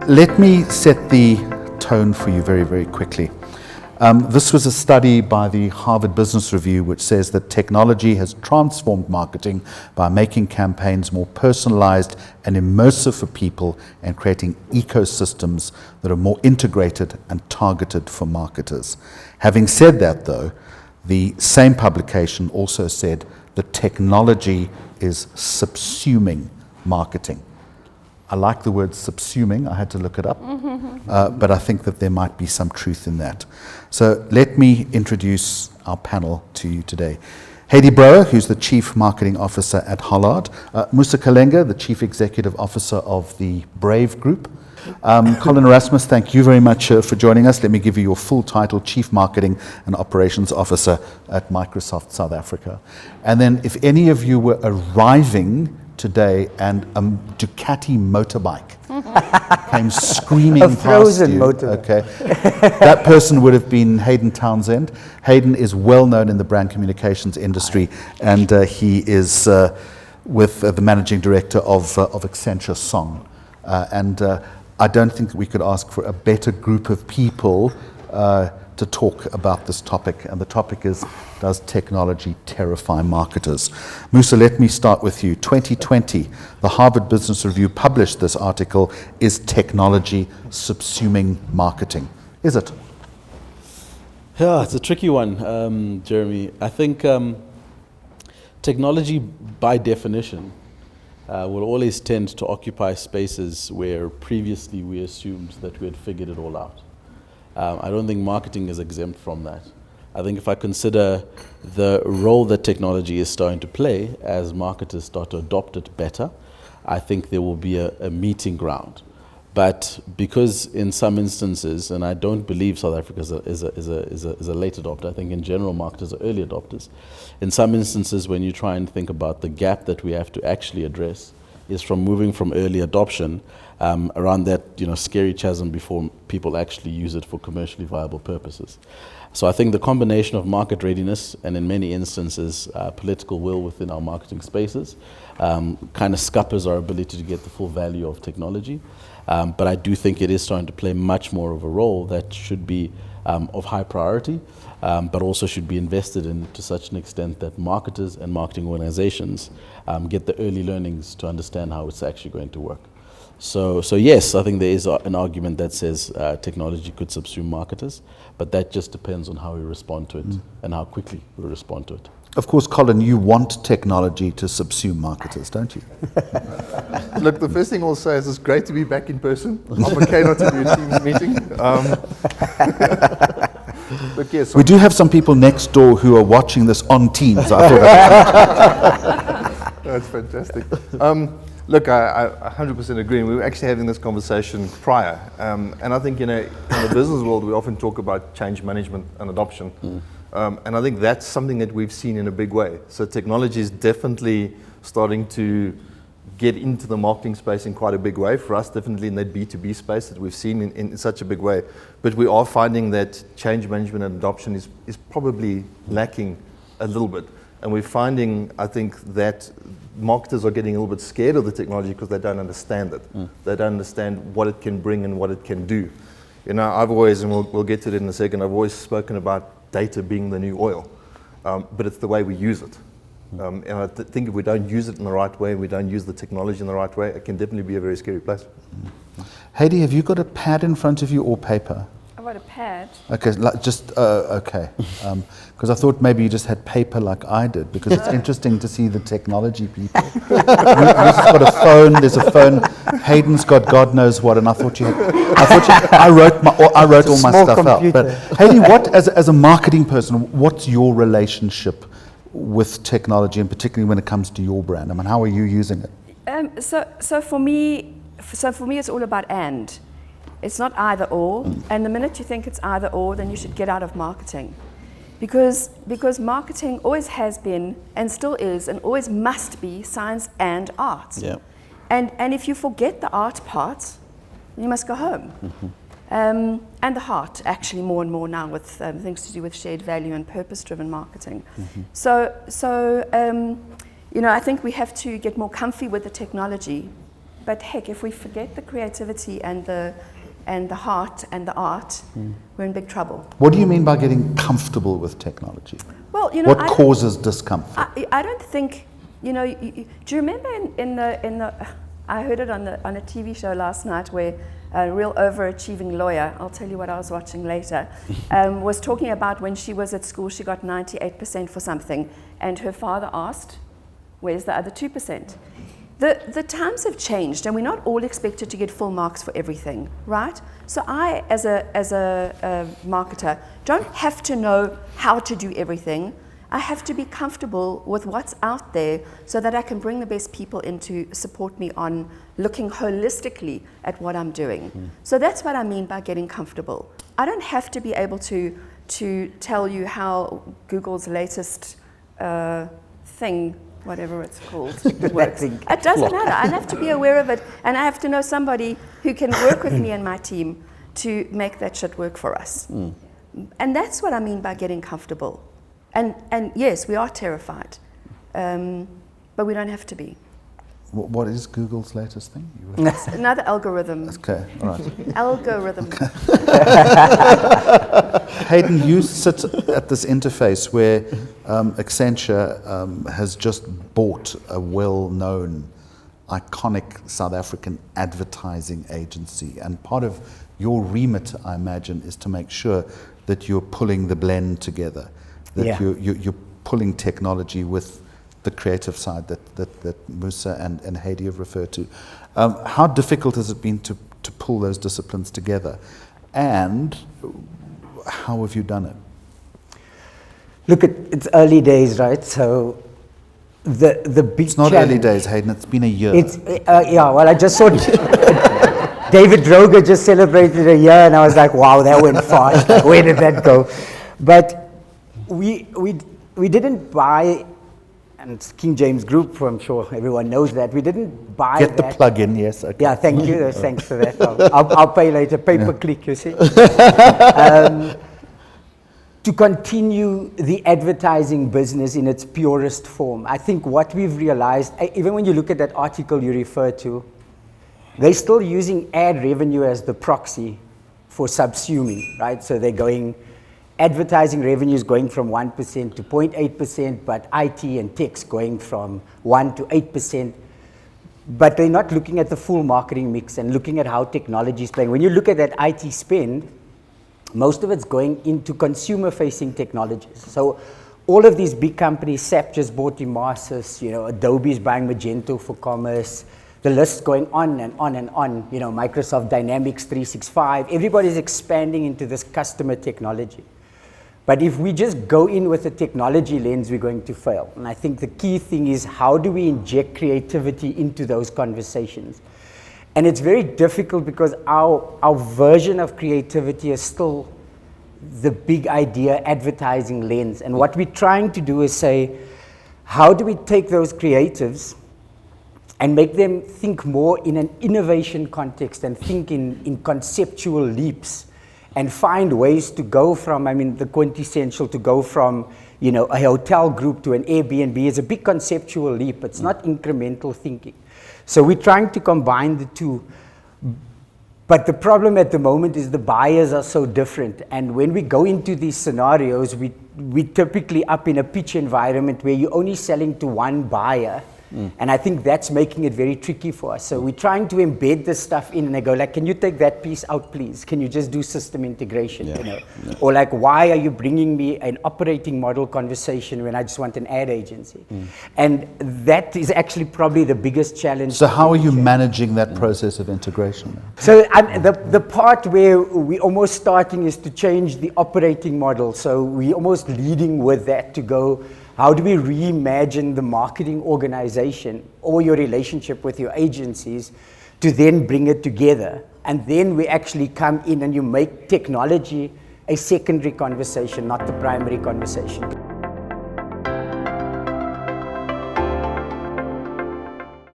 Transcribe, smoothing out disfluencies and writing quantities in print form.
let me set the tone for you very, very quickly. This was a study by the Harvard Business Review which says that technology has transformed marketing by making campaigns more personalized and immersive for people and creating ecosystems that are more integrated and targeted for marketers. Having said that, though, the same publication also said that technology is subsuming marketing. I like the word subsuming, I had to look it up, but I think that there might be some truth in that. So let me introduce our panel to you today. Heidi Brouwer, who's the Chief Marketing Officer at Hollard. Musa Kalenga, the Chief Executive Officer of the Brave Group. Colin Erasmus, thank you very much for joining us. Let me give you your full title, Chief Marketing and Operations Officer at Microsoft South Africa. And then if any of you were arriving today and a Ducati motorbike came screaming past you. A frozen motorbike. Okay. That person would have been Hayden Townsend. Hayden is well known in the brand communications industry, and he is with the managing director of Accenture Song. And I don't think that we could ask for a better group of people to talk about this topic, and the topic is, does technology terrify marketers? Musa, let me start with you. 2020, the Harvard Business Review published this article, Is Technology Subsuming Marketing? Is it? Yeah, it's a tricky one, Jeremy. I think technology, by definition, will always tend to occupy spaces where previously we assumed that we had figured it all out. I don't think marketing is exempt from that. I think if I consider the role that technology is starting to play as marketers start to adopt it better, I think there will be a meeting ground. But because in some instances, and I don't believe South Africa is a late adopter, I think in general marketers are early adopters. In some instances, when you try and think about the gap that we have to actually address, is from moving from early adoption around that scary chasm before people actually use it for commercially viable purposes. So I think the combination of market readiness and in many instances political will within our marketing spaces kind of scuppers our ability to get the full value of technology. But I do think it is starting to play much more of a role that should be of high priority, but also should be invested in to such an extent that marketers and marketing organizations get the early learnings to understand how it's actually going to work. So yes, I think there is an argument that says technology could subsume marketers, but that just depends on how we respond to it and how quickly we respond to it. Of course, Colin, you want technology to subsume marketers, don't you? Look, the first thing I'll say is it's great to be back in person. I'm okay not to do a Teams meeting. But yes, we do have some people next door who are watching this on Teams. I thought that's fantastic. Look, I 100% agree. We were actually having this conversation prior. And I think, in the business world, we often talk about change management and adoption. And I think that's something that we've seen in a big way. So technology is definitely starting to get into the marketing space in quite a big way. For us, definitely in that B2B space that we've seen in such a big way. But we are finding that change management and adoption is probably lacking a little bit. And we're finding, I think, that marketers are getting a little bit scared of the technology because they don't understand it. They don't understand what it can bring and what it can do. I've always, and we'll get to it in a second, I've always spoken about data being the new oil, but it's the way we use it. And I think if we don't use it in the right way, we don't use the technology in the right way, it can definitely be a very scary place. Heidi, have you got a pad in front of you or paper? I've got a pad. Okay, okay. Because I thought maybe you just had paper like I did, because it's interesting to see the technology people. You've got a phone, there's a phone. Hayden's got God knows what, and I thought you had. I wrote all my stuff computer. Out. But Heidi, what as a marketing person, what's your relationship with technology, and particularly when it comes to your brand? I mean, how are you using it? So for me, it's all about and. It's not either or, and the minute you think it's either or, then you should get out of marketing. Because marketing always has been, and still is, and always must be science and art. Yeah. And if you forget the art part, you must go home. And the heart, actually, more and more now with things to do with shared value and purpose-driven marketing. So I think we have to get more comfy with the technology, but heck, if we forget the creativity and the heart and the art, we're in big trouble. What do you mean by getting comfortable with technology? Well, you know, What causes discomfort? I don't think, you know, do you remember in the I heard it on a TV show last night where a real overachieving lawyer, I'll tell you what I was watching later, was talking about when she was at school, she got 98% for something, and her father asked, where's the other 2%? The times have changed, and we're not all expected to get full marks for everything, right? So I, as a marketer, don't have to know how to do everything. I have to be comfortable with what's out there so that I can bring the best people in to support me on looking holistically at what I'm doing. So that's what I mean by getting comfortable. I don't have to be able to tell you how Google's latest thing, whatever it's called, works. It doesn't matter. I have to be aware of it, and I have to know somebody who can work with me and my team to make that shit work for us. And that's what I mean by getting comfortable. And yes, we are terrified, but we don't have to be. What is Google's latest thing? It's another algorithm. Okay, all right. Algorithm. Hayden, you sit at this interface where Accenture has just bought a well-known, iconic South African advertising agency. And part of your remit, I imagine, is to make sure that you're pulling the blend together, that you're pulling technology with the creative side that Musa and Heidi have referred to. How difficult has it been to pull those disciplines together? And how have you done it? Look, it's early days, right? So the big It's not challenge, early days, Hayden. It's been a year. It's well, I just saw David Droger just celebrated a year, and I was like, wow, that went fast. Like, where did that go? But we didn't buy, and it's King James Group, I'm sure everyone knows that. We didn't buy Get that. the plug in, yes. Okay. Yeah, thank you. Thanks for that. I'll pay later. Pay-per-click, you see. To continue the advertising business in its purest form. I think what we've realized, even when you look at that article you refer to, they're still using ad revenue as the proxy for subsuming, right? So they're going, advertising revenues going from 1% to 0.8%, but IT and tech's going from 1 to 8%. But they're not looking at the full marketing mix and looking at how technology is playing. When you look at that IT spend, most of it's going into consumer-facing technologies. So all of these big companies, SAP just bought Emarsys, you know, Adobe's buying Magento for commerce, the list's going on and on and on, you know, Microsoft Dynamics 365, everybody's expanding into this customer technology. But if we just go in with a technology lens, we're going to fail. And I think the key thing is, how do we inject creativity into those conversations? And it's very difficult because our version of creativity is still the big idea advertising lens. And what we're trying to do is say, how do we take those creatives and make them think more in an innovation context and think in conceptual leaps and find ways to go from, I mean, the quintessential to go from, you know, a hotel group to an Airbnb is a big conceptual leap. It's not incremental thinking. So we're trying to combine the two. But the problem at the moment is the buyers are so different. And when we go into these scenarios, we typically up in a pitch environment where you're only selling to one buyer. And I think that's making it very tricky for us. So we're trying to embed this stuff in, and they go like, can you take that piece out, please? Can you just do system integration? You know? Or like, why are you bringing me an operating model conversation when I just want an ad agency? And that is actually probably the biggest challenge. So how are you managing that process of integration? So the part where we're almost starting is to change the operating model. So we're almost leading with that to go, how do we reimagine the marketing organization or your relationship with your agencies to then bring it together? And then we actually come in and you make technology a secondary conversation, not the primary conversation.